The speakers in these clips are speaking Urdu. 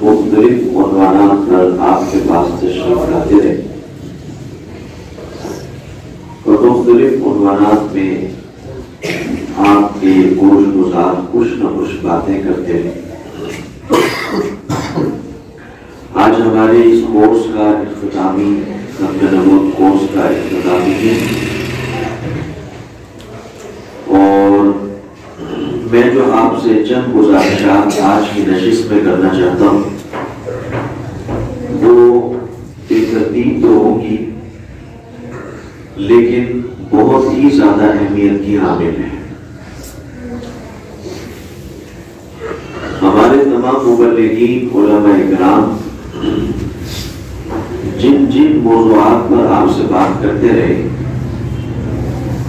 مختلف عنوانات پر آپ کے پاس تشریف لاتے رہے اور مختلف عنوانات میں آپ کے گوش گزار کچھ نہ کچھ باتیں کرتے رہے۔ آج ہمارے اس کورس کا اختتامی ختم نبوت کورس کا اختتامی ہے اور میں جو آپ سے چند گزارشات آج کی نشست میں کرنا چاہتا ہوں وہ ایک ترتیب تو ہوگی لیکن بہت ہی زیادہ اہمیت کی حامل ہے۔ ہمارے تمام مبلغین علماء اکرام جن جن موضوعات پر آپ سے بات کرتے رہے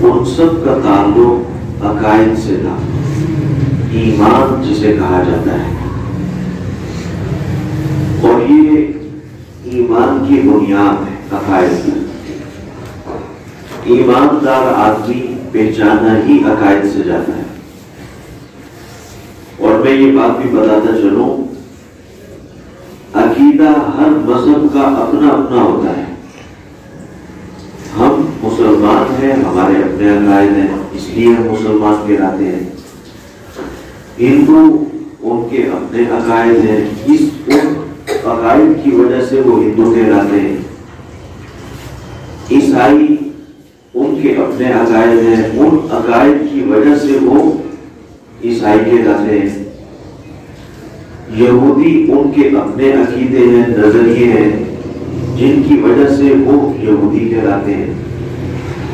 ان سب کا تعلق عقائد سے تھا، ایمان جسے کہا جاتا ہے، اور یہ ایمان کی بنیاد ہے۔ عقائد ایماندار آدمی پہچانا ہی عقائد سے جاتا ہے۔ اور میں یہ بات بھی بتاتا چلوں، عقیدہ ہر مذہب کا اپنا اپنا ہوتا ہے۔ ہم مسلمان ہیں، ہمارے اپنے عقائد ہیں، اس لیے ہم مسلمان کہلاتے ہیں۔ ہندو ان کے اپنے عقائد ہیں، اس عقائد کی وجہ سے وہ ہندو کہلاتے ہیں۔ عیسائی ان کے اپنے عقائد ہیں، ان عقائد کی وجہ سے وہ عیسائی کہلاتے ہیں۔ یہودی ان کے اپنے عقیدے ہیں، نظریے ہیں، جن کی وجہ سے وہ یہودی کہلاتے ہیں۔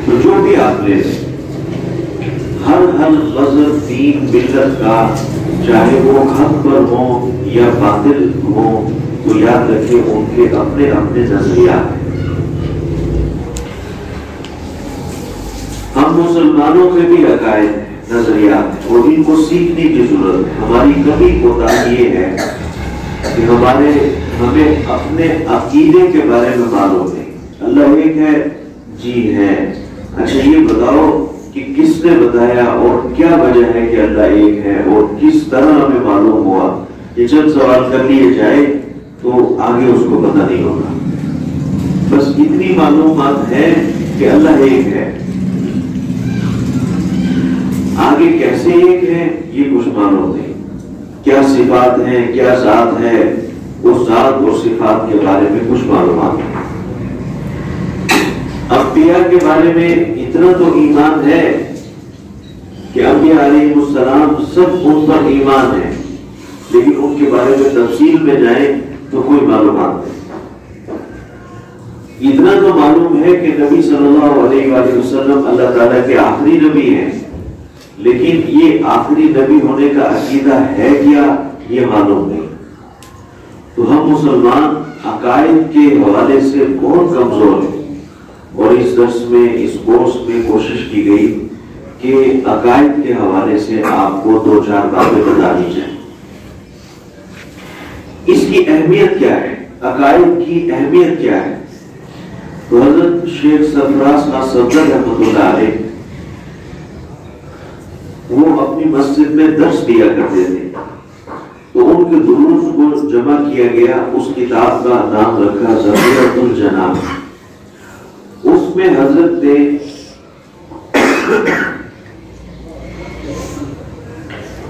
تو جو بھی آپ لے لیں، ہر مذہب دین ملت کا، چاہے وہ حق پر ہوں یا باطل ہوں، تو یاد رکھیں ان کے اپنے اپنے نظریات ہیں۔ ہم مسلمانوں کے بھی عقائد ہیں، نظریات ہیں، اور ان کو سیکھنے کی ضرورت ہے۔ ہماری کمی کوتاہی یہ ہے کہ ہمیں اپنے عقیدے کے بارے میں معلوم نہیں۔ اللہ ایک ہے، جی ہے، اچھا یہ بتاؤ کہ کس نے بتایا اور کیا وجہ ہے کہ اللہ ایک ہے اور کس طرح ہمیں معلوم ہوا؟ یہ چند سوال کر لیے جائے تو آگے اس کو پتہ نہیں ہوگا۔ بس اتنی معلومات ہے کہ اللہ ایک ہے، آگے کیسے ایک ہے یہ کچھ معلوم نہیں۔ کیا صفات ہیں، کیا ذات ہے، اس ذات اور صفات کے بارے میں کچھ معلومات نہیں۔ انبیاء کے بارے میں اتنا تو ایمان ہے کہ انبیاء علیہ السلام سب ان پر ایمان ہے، لیکن ان کے بارے میں تفصیل میں جائیں تو کوئی معلومات نہیں۔ اتنا تو معلوم ہے کہ نبی صلی اللہ علیہ وآلہ وسلم اللہ تعالیٰ کے آخری نبی ہیں، لیکن یہ آخری نبی ہونے کا عقیدہ ہے کیا یہ معلوم نہیں۔ تو ہم مسلمان عقائد کے حوالے سے بہت کمزور ہیں، اور اس درس میں، اس کورس میں کوشش کی گئی کہ عقائد کے حوالے سے آپ کو دو چار باتیں بتا دی جائیں۔ اس کی اہمیت کیا ہے، عقائد کی اہمیت کیا ہے؟ تو حضرت شیخ سرفراز خان صفدر رحمۃ اللہ علیہ وہ اپنی مسجد میں درس دیا کرتے تھے، تو ان کے دروس کو جمع کیا گیا، اس کتاب کا نام رکھا ذخیرۃ الجناب۔ اس میں حضرت نے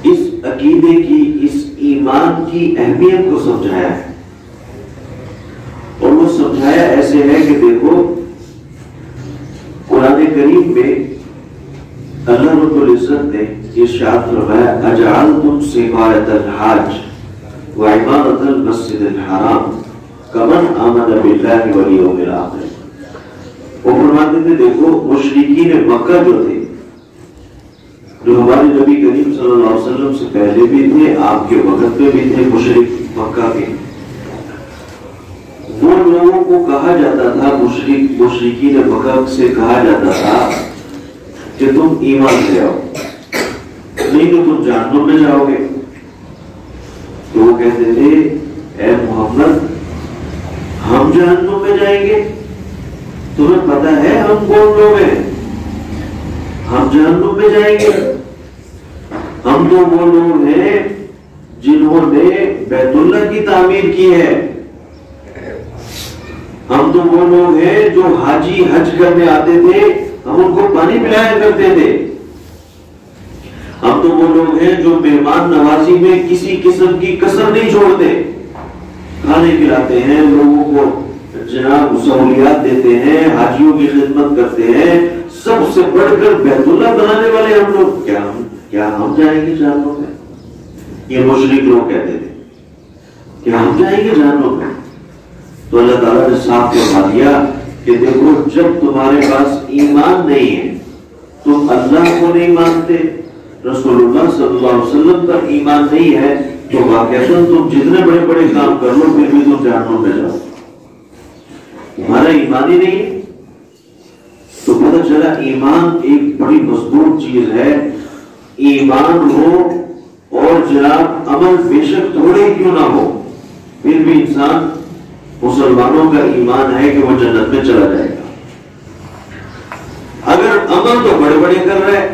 اس عقیدے کی، اس ایمان کی اہمیت کو سمجھایا ہے، اور وہ سمجھایا ایسے ہے کہ دیکھو قرآن کریم میں اللہ رب العزت نے ارشاد فرمایا اجعلتم سقایۃ الحاج وعمارۃ المسجد الحرام کمن آمن باللہ والیوم الآخر۔ وہ فرماتے تھے دیکھو مشرکین مکہ جو تھے، جو ہمارے نبی کریم صلی اللہ علیہ وسلم سے پہلے بھی تھے، آپ کے وقت میں بھی تھے، مشرک مکہ کے، وہ لوگوں کو کہا جاتا تھا، مشرکین مکہ سے کہا جاتا تھا کہ تم ایمان لے آؤ، نہیں تو تم جہنم میں جاؤ گے۔ تو وہ کہتے تھے اے محمد ہم جہنم میں جائیں گے؟ تمہیں پتا ہے ہم کون لوگ ہیں؟ ہم جہنم میں جائیں گے؟ ہم تو وہ لوگ ہیں جنہوں نے بیت اللہ کی تعمیر کی ہے. ہم تو وہ لوگ ہیں جو حاجی حج کرنے آتے تھے، ہم ان کو پانی پلایا کرتے تھے. ہم تو وہ لوگ ہیں جو مہمان نوازی میں کسی قسم کی کسر نہیں چھوڑتے، کھانے کھلاتے ہیں، لوگوں کو جناب سہولیات دیتے ہیں، حاجیوں کی خدمت کرتے ہیں. سب سے بڑھ کر بیت اللہ بنانے والے ہم لوگ. کیا ہم جائیں گے جہنم میں؟ یہ مشرک لوگ کہتے تھے کہ ہم جائیں گے جہنم میں. تو اللہ تعالیٰ نے صاف فرما دیا کہ دیکھو، جب تمہارے پاس ایمان نہیں ہے، تم اللہ کو نہیں مانتے، رسول اللہ صلی اللہ علیہ وسلم پر ایمان نہیں ہے، تو واقعتاً تم جتنے بڑے بڑے کام کر لو پھر بھی تم جہنم میں جاؤ. تمہارا ایمان ہی نہیں ہے. تو پتہ چلا ایمان ایک بڑی مضبوط چیز ہے. ایمان ہو اور جناب عمل بے شک تھوڑے کیوں نہ ہو، پھر بھی انسان، مسلمانوں کا ایمان ہے کہ وہ جنت میں چلا جائے گا. اگر عمل تو بڑے بڑے کر رہے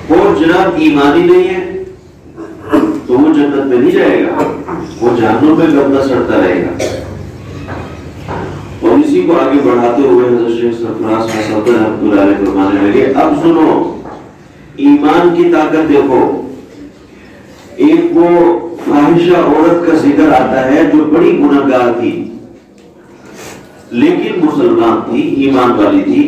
اور جناب ایمان ہی نہیں ہے تو وہ جنت میں نہیں جائے گا، وہ جہنم میں گردہ سڑتا رہے گا. اور اسی کو آگے بڑھاتے ہوئے حضرت شیخ سرفراز رحمۃ اللہ علیہ فرمانے لگے، اب سنو، ایمان کی طاقت دیکھو. ایک وہ فاحشہ عورت کا ذکر آتا ہے جو بڑی گنہگار تھی لیکن مسلمان تھی، ایمان والی تھی،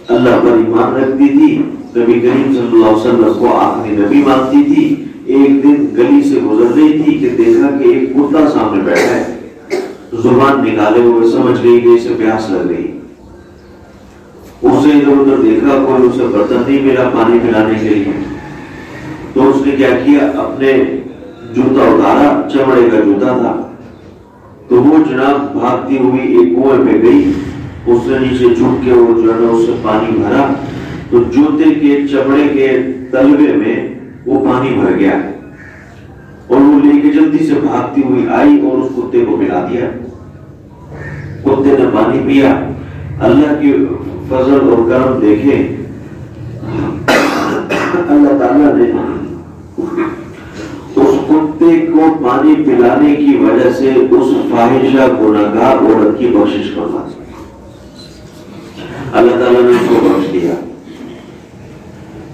اللہ پر ایمان رکھتی تھی، نبی کریم صلی اللہ علیہ وسلم کو آخری نبی مانتی تھی. ایک دن گلی سے گزر رہی تھی کہ دیکھا کہ ایک کتا سامنے بیٹھا ہے، زبان نکالے ہوئے، سمجھ گئی کہ اسے پیاس لگ گئی. اسے ادھر ادھر دیکھا، کوئی اسے برتن نہیں ملا پانی پلانے کے لیے. تو اس نے کیا کیا، اپنے جوتا اتارا، چمڑے کا جوتا تھا، تو وہ جناب بھاگتی ہوئی ایک کنویں پہ گئی. اس نے نیچے جھک کے وہ جو ہے نا اس سے پانی بھرا، تو جوتے کے چمڑے کے تلوے میں وہ پانی بھر گیا اور وہ لے کے جلدی سے بھاگتی ہوئی آئی اور اس کتے کو پلا دیا. کتے نے پانی پیا. اللہ کی فضل اور کرم دیکھیں، اللہ تعالیٰ نے اس کتے کو پانی پلانے کی وجہ سے اس فاحشہ گنہگار عورت کی بخشش فرما دی. اللہ تعالیٰ نے اس کو بخش دیا.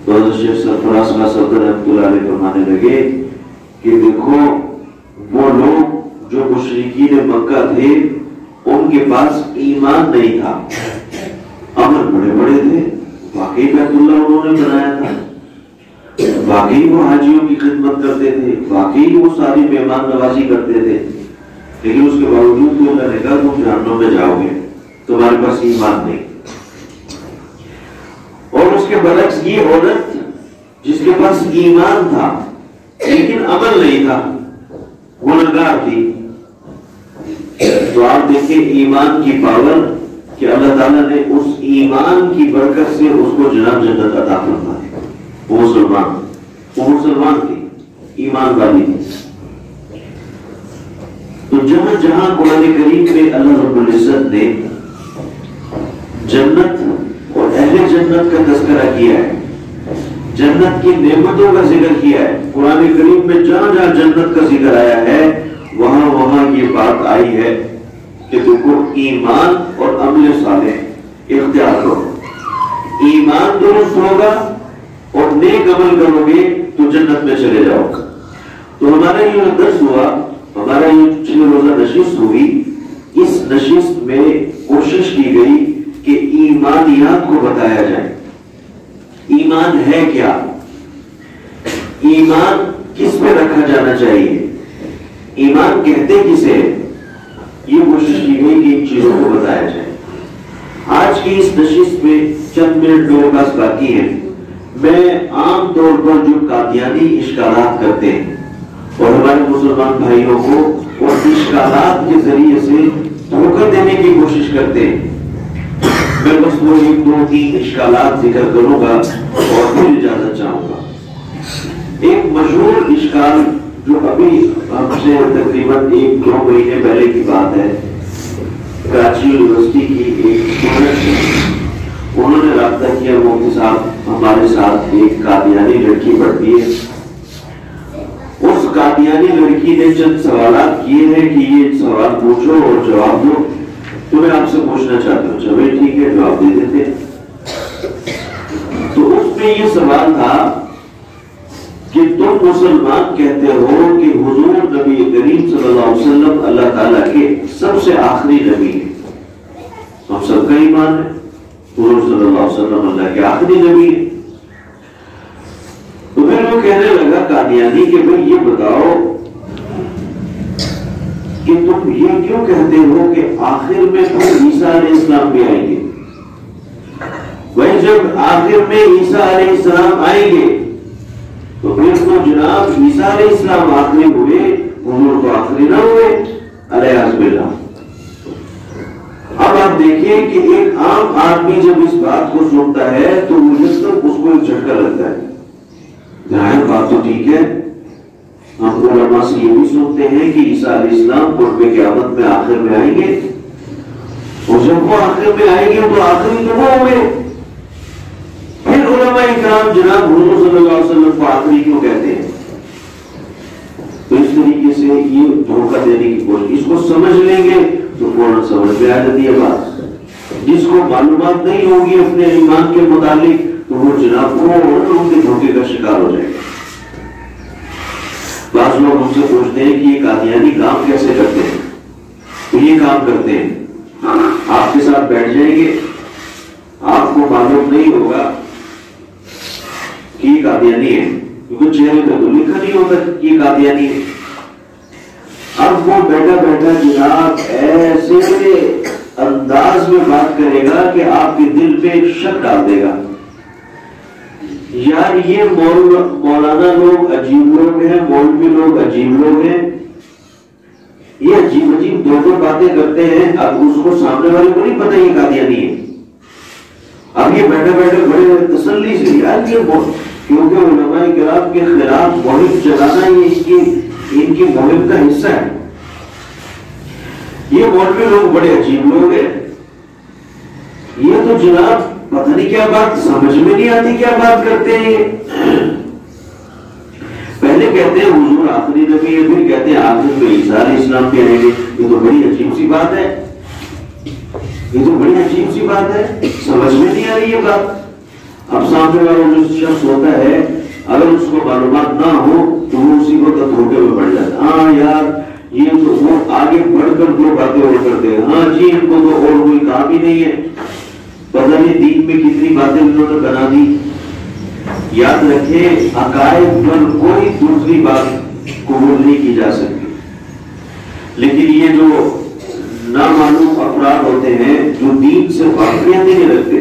تو حضرت شیخ سرفراز رحمۃ اللہ علیہ فرمانے لگے کہ دیکھو، وہ لوگ جو مشرکین مکہ تھے ان کے پاس ایمان نہیں تھا، عمل بڑے بڑے تھے، واقعی بیت اللہ انہوں نے بنایا تھا، واقعی وہ حاجیوں کی خدمت کرتے تھے، واقعی وہ ساری مہمان نوازی کرتے تھے، لیکن اس کے باوجود بھی اللہ نے کہا تم جہنم میں جاؤ گے، تمہارے پاس ایمان نہیں. اور اس کے برعکس یہ عورت جس کے پاس ایمان تھا لیکن عمل نہیں تھا، گنہگار تھی. تو آپ دیکھیں ایمان کی پاور کہ اللہ تعالیٰ نے اس ایمان کی برکت سے اس کو جناب جنت عطا فرما دی. وہ مسلمان تھی، ایمان والی تھی. تو جہاں جہاں قرآن کریم میں اللہ رب العزت نے جنت اور اہل جنت کا تذکرہ کیا ہے، جنت کی نعمتوں کا ذکر کیا ہے، قرآن کریم میں جہاں جہاں جنت کا ذکر آیا ہے وہاں وہاں یہ بات آئی ہے کہ دیکھو ایمان اور عمل صالح اختیار کرو. ایمان درست ہوگا اور نیک عمل کرو گے تو جنت میں چلے جاؤ گے. تو ہمارا یہ درس ہوا، ہمارا یہ 6 روزہ نشست ہوئی. اس نشست میں کوشش کی گئی کہ ایمانیات کو بتایا جائے. ایمان ہے کیا؟ ایمان کس پہ رکھا جانا چاہیے؟ ایمان کہتے کسے؟ یہ کوشش کی گئی کہ ان چیزوں کو بتایا جائے. آج کی اس نشست میں چند منٹ میرے پاس باقی ہیں. میں عام طور پر جو قادیانی اشکالات کرتے ہیں اور ہمارے مسلمان بھائیوں کو اور اشکالات کے ذریعے سے دھوکہ دینے کی کوشش کرتے ہیں، میں بس وہ 1 2 3 اشکالات ذکر کروں گا اور پھر اجازت چاہوں گا. ایک مشہور اشکال جو ابھی ہم سے تقریباً 1 2 مہینے پہلے کی بات ہے، کراچی یونیورسٹی کی ایک اسٹوڈنٹ ہے، انہوں نے رابطہ کیا مفتی صاحب ہمارے ساتھ ایک قادیانی لڑکی پڑھتی ہے، اس قادیانی لڑکی نے چند سوالات کیے ہیں کہ یہ سوال پوچھو اور جواب دو، تو میں آپ سے پوچھنا چاہتا ہوں۔ چلے ٹھیک ہے، جواب دے دیتے۔ تو اس میں یہ سوال تھا کہ تم مسلمان کہتے ہو کہ حضور نبی کریم صلی اللہ علیہ وسلم اللہ تعالیٰ کے سب سے آخری نبی ہیں، ہم سب کا ایمان ہے حضور صلی اللہ علیہ وسلم اللہ کے آخری نبی ہیں۔ تو پھر وہ کہنے لگا قادیانی کہ بھئی یہ بتاؤ کہ تم یہ کیوں کہتے ہو کہ آخر میں عیسیٰ علیہ السلام بھی آئیں گے؟ وہی جب آخر میں عیسیٰ علیہ السلام آئیں گے تو پھر تو جناب عیسیٰ علیہ السلام آخری ہوئے، حضور تو آخری نہ ہوئے علیہ السلام۔ اب آپ دیکھیں کہ ایک عام آدمی جب اس بات کو سنتا ہے تو مجسم اس کو ایک جھٹکا لگتا ہے، ظاہر بات تو ٹھیک ہے، ہم علماء سے یہ بھی سنتے ہیں کہ عیسیٰ علیہ السلام قرب قیامت میں آخر میں آئیں گے، اور جب وہ آخر میں آئیں گے تو آخری تو وہ ہوئے۔ پھر علماء اکرام جناب حضور صلی اللہ علیہ وسلم کو آخری کیوں کہتے ہیں؟ تو اس طریقے سے یہ دھوکہ دینے کی کوشش، اس کو سمجھ لیں گے تو فوراً سمجھ میں آ جاتی ہے بات۔ جس کو معلومات نہیں ہوگی اپنے ایمان کے متعلق تو وہ جناب ان کے دھوکے کا شکار ہو جائے گا۔ بعض لوگ ہم سے پوچھتے ہیں کہ یہ قادیانی کام کیسے کرتے ہیں؟ تو یہ کام کرتے ہیں، آپ کے ساتھ بیٹھ جائیں گے، آپ کو معلوم نہیں ہوگا کہ یہ قادیانی ہے، کیونکہ چہرے پہ تو لکھا نہیں ہوتا کہ یہ قادیانی ہے۔ اب وہ بیٹھا بیٹھا جناب ایسے انداز میں بات کرے گا کہ آپ کے دل پہ ایک شک ڈال دے گا، یار یہ مولانا لوگ عجیب لوگ ہیں، مولوی لوگ عجیب لوگ ہیں، یہ عجیب عجیب دو دو باتیں کرتے ہیں۔ اب اس کو سامنے والے کو نہیں پتا یہ قادیانی ہے، اب یہ بیٹھے بیٹھے بڑے تسلی سے یار یہ کیونکہ علماء کرام کے خلاف مہم چلانا یہ ان کی مہم کا حصہ ہے۔ یہ مولوی لوگ بڑے عجیب لوگ ہیں، یہ تو جناب پتہ نہیں کیا بات، سمجھ میں نہیں آتی کیا بات کرتے ہیں۔ پہلے کہتے ہیں حضور آخری نبی ہے، پھر کہتے ہیں آخر میں عیسیٰ علیہ السلام کے آئیں گے۔ یہ تو بڑی عجیب سی بات ہے، یہ تو بڑی عجیب سی بات ہے، سمجھ میں نہیں آ رہی یہ بات۔ اب سامنے والا جو شخص ہوتا ہے اگر اس کو معلومات نہ ہو تو وہ اسی وقت دھوکے میں پڑ جاتا ہے۔ ہاں یار یہ تو وہ آگے بڑھ کر دو باتیں اور کرتے ہیں، ہاں جی ان کو تو اور کوئی کام ہی نہیں ہے، پتہ نہیں دین میں کتنی باتیں انہوں نے بنا دی۔ یاد رکھیں عقائد پر کوئی دوسری بات قبول نہیں کی جا سکتی، لیکن یہ جو نامعلوم افراد ہوتے ہیں جو دین سے واقفیت نہیں رکھتے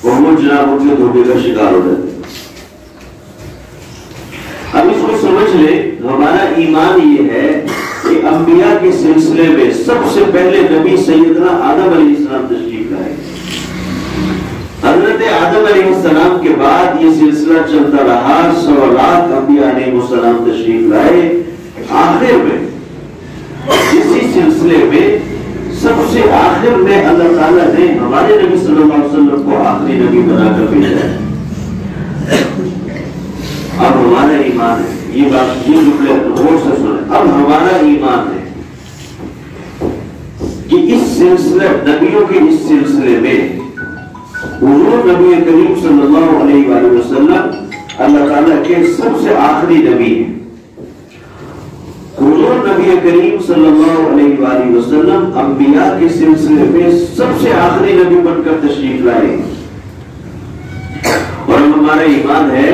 اور وہ جناب ان کے دھوکے کا شکار ہو جاتے ہیں۔ اب اس کو سمجھ لیں، ہمارا ایمان یہ ہے کہ انبیاء کے سلسلے میں سب سے پہلے نبی سیدنا آدم علیہ السلام تشریف لائے۔ حضرت آدم علیہ السلام کے بعد یہ سلسلہ چلتا رہا، 100 لاکھ انبیاء علیہ السلام تشریف لائے۔ آخر میں اسی سلسلے میں سب سے آخر میں اللہ تعالیٰ نے ہمارے نبی صلی اللہ علیہ وسلم کو آخری نبی بنا کر بھیجا ہے۔ اب ہمارا ایمان ہے، یہ بات یہ جملے غور سے سنیں، اب ہمارا ایمان ہے کہ اس سلسلے نبیوں کے اس سلسلے میں حضور نبی کریم صلی اللہ علیہ وآلہ وسلم اللہ تعالیٰ کے سب سے آخری نبی ہیں۔ حضور نبی کریم صلی اللہ علیہ وآلہ وسلم انبیاء کے سلسلے میں سب سے آخری نبی بن کر تشریف لائے، اور ہمارا ایمان ہے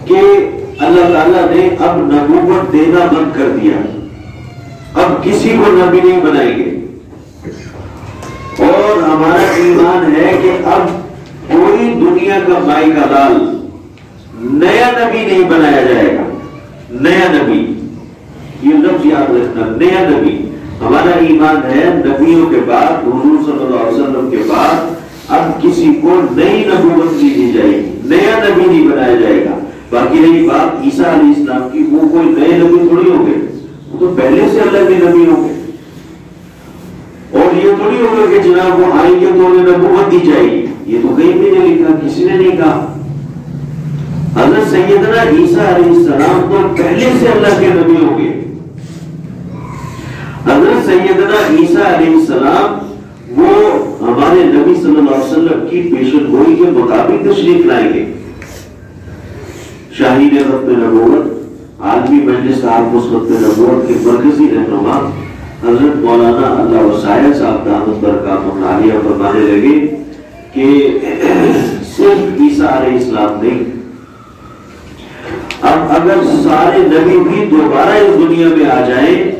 کہ اللہ تعالیٰ نے اب نبوت دینا بند کر دیا، اب کسی کو نبی نہیں بنائیں گے، اور ہمارا ایمان ہے کہ اب کوئی دنیا کا مائی کا لال نیا نبی نہیں بنایا جائے گا۔ نیا نبی، یہ لفظ یاد رکھنا، نیا نبی۔ ہمارا ایمان ہے نبیوں کے بعد، حضور صلی اللہ علیہ وسلم کے بعد اب کسی کو نئی نبوت نہیں دی جائے گی، نیا نبی نہیں بنایا جائے گا۔ باقی رہی بات عیسیٰ علیہ السلام کی، وہ کوئی نئے نبی تھوڑی ہوں گے، وہ تو پہلے سے اللہ کے نبی ہوں گے، اور یہ تھوڑی ہوگا کہ جناب وہ آئیں گے تو انہیں نبوت دی جائے گی، یہ تو کہیں بھی نہیں لکھا، کسی نے نہیں کہا۔ حضرت سیدنا عیسیٰ علیہ السلام تو پہلے سے اللہ کے نبی ہوں گے. حضرت سیدنا عیسیٰ علیہ السلام وہ ہمارے نبی صلی اللہ علیہ وسلم کی پیشن گوئی کے مطابق تشریف لائیں گے. شاہین ختم نبوت عالمی مجلس صاحب ختم نبوت کے مرکزی رہنما حضرت مولانا اللہ وسائل صاحب دامت برکاتہ عالیہ فرمانے لگے کہ صرف عیسیٰ علیہ السلام نہیں، اب اگر سارے نبی بھی دوبارہ اس دنیا میں آ جائیں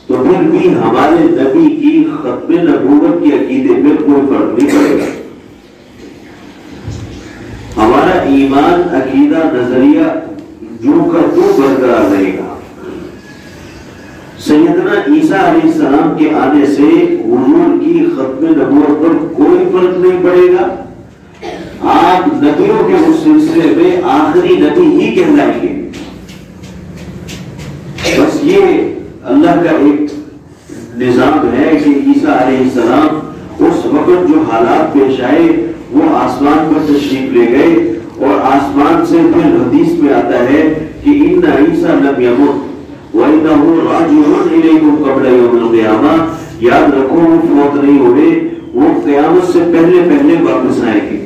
تو پھر بھی ہمارے نبی کی ختم نبوت کے عقیدے میں کوئی فرق نہیں پڑے گا. ہمارا ایمان، عقیدہ، نظریہ جو کا تو برقرار رہے گا. سیدنا عیسیٰ علیہ السلام کے آنے سے حضور کی ختم نبوت پر کوئی فرق نہیں پڑے گا. آپ نبیوں کے اس سلسلے میں آخری نبی ہی کہلائیں گے. بس یہ اللہ کا ایک نظام ہے کہ عیسیٰ علیہ السلام اس وقت جو حالات پیش آئے وہ آسمان پر تشریف لے گئے، اور آسمان سے پھر حدیث میں آتا ہے کہ ان عیسیٰ لم یمت وَإِنَّهُ رَاجِعٌ إِلَيْكُمْ قَبْلَ يَوْمِ الْقِيَامَةِ. یاد رکھو وہ فوت نہیں ہوئے، وہ قیامت سے پہلے پہلے واپس آئیں گے،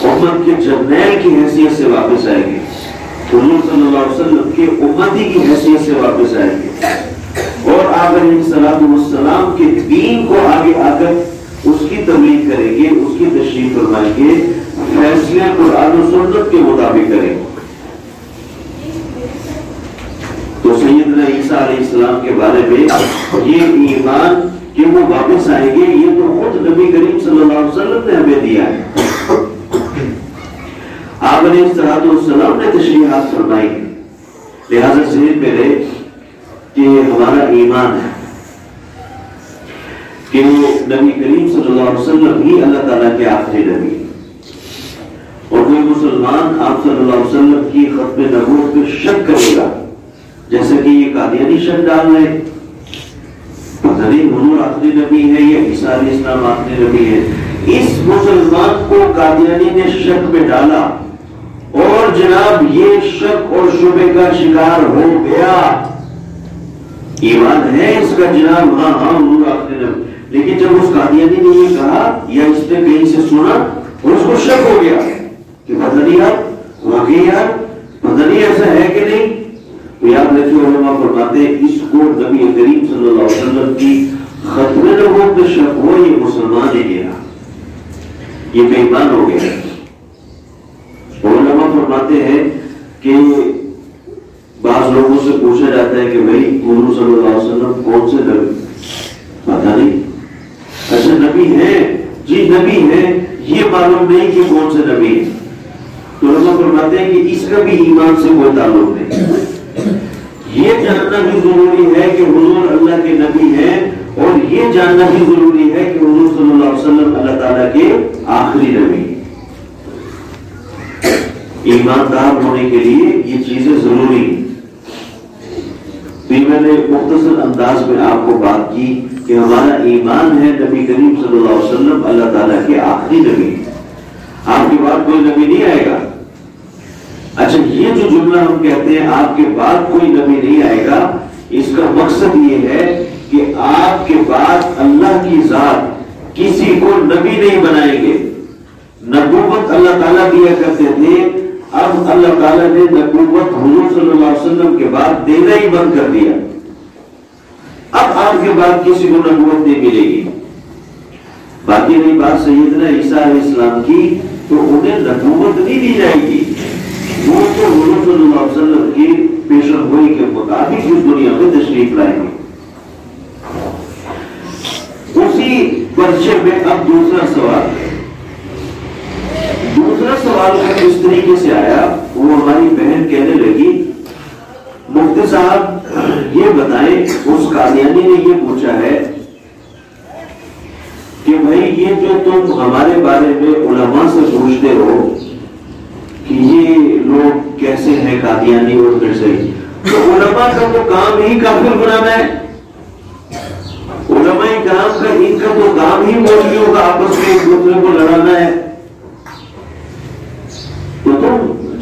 امت کے جرنیل کی حیثیت سے واپس آئیں گے، حضور صلی اللہ علیہ وسلم کے امتی کی حیثیت سے واپس آئیں گے، اور آپ علیہ السلام کے دین کو آگے آ کر اس کی تبلیغ کریں گے، اس کی تشریح فرمائیں گے، فیصلے قرآن و سنت کے مطابق کریں گے. تو سیدنا عیسیٰ علیہ السلام کے بارے میں یہ ایمان کہ وہ واپس آئیں گے، یہ تو خود نبی کریم صلی اللہ علیہ وسلم نے ہمیں دیا ہے. آپ علیہ السلام نے تشریحات فرمائی، لہذا ذہن میں رہے کہ ہمارا ایمان ہے کہ نبی کریم صلی اللہ علیہ وسلم ہی اللہ تعالیٰ کے آخری نبی، اور کوئی مسلمان آپ صلی اللہ علیہ وسلم کی ختم نبوت پہ شک کرے گا جیسے کہ یہ قادیانی شک ڈال رہے، پتہ نہیں حضور آخری نبی ہے یا عیسیٰ علیہ السلام آخری نبی ہے. اس مسلمان کو قادیانی نے شک میں ڈالا اور جناب یہ شک اور شبہ کا شکار ہو گیا. ایمان ہے اس کا جناب، ہاں حضور آخری نبی، لیکن جب اس قادیانی نے یہ کہا یا اس نے کہیں سے سنا اور اس کو شک ہو گیا کہ پتہ نہیں یار واقعی یار پتہ نہیں ایسا ہے کہ نہیں، تو یاد رکھیے علماء فرماتے ہیں اس کو نبی کریم صلی اللہ علیہ وسلم کی ختم نبوت میں شک ہو، یہ مسلمان ہی نہیں رہا، یہ بے ایمان ہو گیا. علماء فرماتے ہیں کہ بعض لوگوں سے پوچھا جاتا ہے کہ بھائی حضور صلی اللہ علیہ وسلم کون سے نبی، پتہ نہیں، اچھا نبی ہے جی نبی ہے، یہ معلوم نہیں کہ کون سے نبی ہے. تو علماء فرماتے ہیں کہ اس کا بھی ایمان سے کوئی تعلق نہیں. یہ جاننا بھی ضروری ہے کہ حضور اللہ کے نبی ہیں، اور یہ جاننا بھی ضروری ہے کہ حضور صلی اللہ علیہ وسلم اللہ تعالیٰ کے آخری نبی ہیں. ایماندار ہونے کے لیے یہ چیزیں ضروری ہیں. میں نے مختصر انداز میں آپ کو بات کی کہ ہمارا ایمان ہے نبی کریم صلی اللہ علیہ وسلم اللہ تعالیٰ کے آخری نبی. آپ کے بعد کوئی نبی نہیں آئے گا. اچھا یہ جو جملہ ہم کہتے ہیں آپ کے بعد کوئی نبی نہیں آئے گا، اس کا مقصد یہ ہے کہ آپ کے بعد اللہ کی ذات کسی کو نبی نہیں بنائیں گے. نبوت اللہ تعالیٰ دیا کرتے تھے، اب اللہ تعالیٰ نے نبوت حضور صلی اللہ علیہ وسلم کے بعد دینا ہی بند کر دیا. اب آپ کے بعد کسی کو نبوت نہیں ملے گی. باقی رہی بات سیدنا عیسیٰ علیہ السلام کی، تو انہیں نبوت نہیں دی جائے گی، وہ تو حضور صلی اللہ علیہ وسلم کی پیشن گوئی کے مطابق اس دنیا میں تشریف لائیں گے. اسی پرچے میں اب دوسرا سوال اس طریقے سے آیا. وہ ہماری بہن کہنے لگی مفتی صاحب یہ بتائیں، اس قادیانی نے یہ پوچھا ہے کہ بھائی یہ جو تم ہمارے بارے میں علماء سے پوچھتے ہو کہ یہ لوگ کیسے ہیں قادیانی اور پھر صحیح، تو علماء کا تو کام ہی کافر بنانا ہے. علماء کرام کا ان کا تو کام ہی مولویوں کا آپس میں ایک دوسرے کو لڑانا ہے. تو تم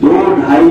2, 2.5,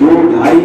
2, 2.5,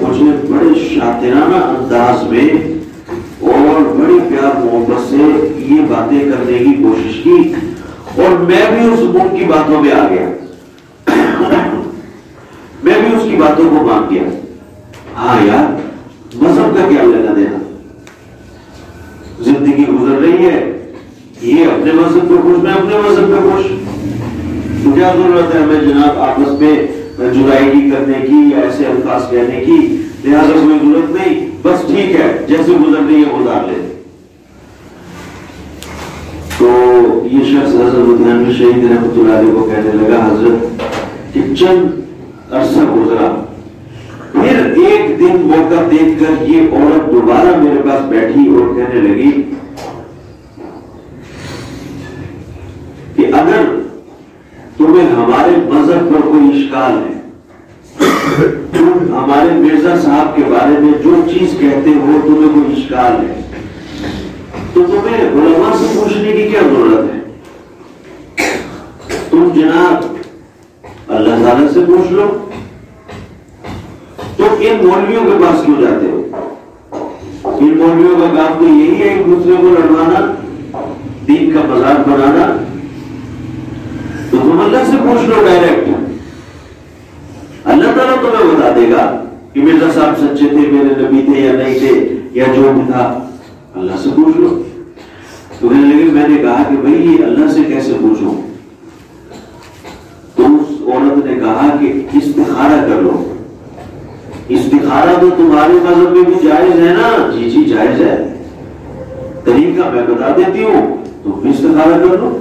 مجھے بڑے شاطرانہ انداز میں اور بڑی پیار محبت سے یہ باتیں کرنے کی کوشش کی، اور میں بھی اس ان کی باتوں میں آ گیا، میں بھی اس کی باتوں کو مان گیا۔ ہاں یار، مذہب کا کیا لینا دینا، زندگی گزر رہی ہے، یہ اپنے مذہب پہ خوش، میں اپنے مذہب پہ خوش، تو کیا ضرورت ہے ہمیں جناب آپس میں جدائی کرنے کی یا ایسے الفاظ کہنے کی، لہٰذا کوئی ضرورت نہیں، بس ٹھیک ہے جیسے گزر رہی ہے گزار لے۔ تو یہ شخص حضرت لدھیانوی شہید رحمۃ اللہ علیہ کو کہنے لگا، حضرت کہ چند عرصہ گزرا، پھر ایک دن موقع دیکھ کر یہ عورت دوبارہ میرے پاس بیٹھی اور کہنے لگی کہ اگر تمہیں ہمارے مذہب پر کوئی اشکال ہے، تم ہمارے مرزا صاحب کے بارے میں جو چیز کہتے ہو تمہیں کوئی اشکال ہے، تو تمہیں علماء سے پوچھنے کی کیا ضرورت ہے؟ تم جناب اللہ تعالیٰ سے پوچھ لو۔ تو ان مولویوں کے پاس کیوں جاتے ہو؟ ان مولویوں کا کام تو یہی ہے ایک دوسرے کو لڑوانا، دین کا مذاق بنانا، تو تم اللہ سے پوچھ لو ڈائریکٹ، اللہ تعالیٰ تمہیں بتا دے گا کہ مرزا صاحب سچے تھے، میرے نبی تھے یا نہیں تھے، یا جو بھی تھا اللہ سے پوچھ لو۔ تو لیکن میں نے کہا کہ بھئی یہ اللہ سے کیسے پوچھوں؟ تو اس عورت نے کہا کہ استخارہ کر لو۔ استخارہ تو تمہارے مذہب میں بھی جائز ہے نا؟ جی جی جائز ہے، طریقہ میں بتا دیتی ہوں، تم بھی استخارہ کر لو۔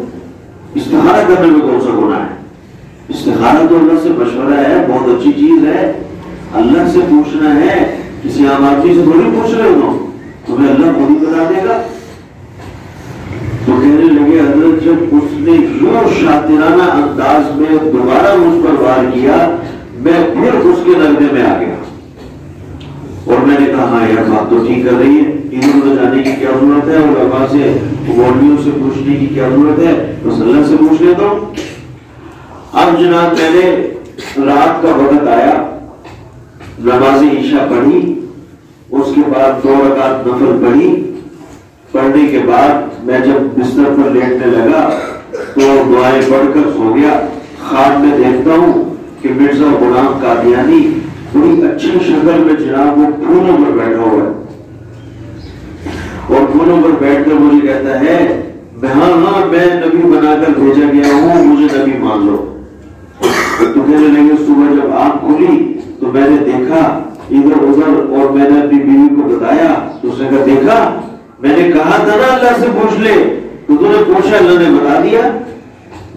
استخارہ کرنے میں کون سا گناہ ہے؟ استخارہ تو اللہ سے مشورہ ہے، بہت اچھی چیز ہے، اللہ سے پوچھنا ہے، کسی عام آدمی سے تھوڑی پوچھ رہے ہو، تمہیں اللہ خود ہی بتا دے گا۔ تو کہنے لگے حضرت جب اس نے یوں شاطرانہ انداز میں دوبارہ مجھ پر وار کیا، میں پھر اس کے لگنے میں آ گیا، اور میں نے کہا ہاں یار بات تو ٹھیک کر رہی ہے، ادھر ادھر جانے کی کیا ضرورت ہے، اور علماء سے مولویوں سے پوچھنے کی کیا ضرورت ہے، بس اللہ سے پوچھ لیتا ہوں۔ اب جناب میں نے رات کا وقت آیا، نماز عشاء پڑھی، اس کے بعد 2 رکعت نفل پڑھی، پڑھنے کے بعد میں جب بستر پر لیٹنے لگا تو دعائیں پڑھ کر سو گیا۔ خواب میں دیکھتا ہوں کہ مرزا غلام قادیانی بڑی اچھی شکل میں جناب وہ پھولوں پر بیٹھا ہوا ہے، اور پھولوں پر بیٹھ کر مجھے کہتا ہے ہاں ہاں میں نبی بنا کر بھیجا گیا ہوں، مجھے نبی مان لو۔ تو کہنے لگے صبح جب آنکھ کھلی تو میں نے دیکھا ادھر ادھر، اور میں نے اپنی بیوی کو بتایا تو اس نے کہا دیکھا میں نے کہا تھا نا اللہ سے پوچھ لے، تو تو نے پوچھا، اللہ نے بتا دیا،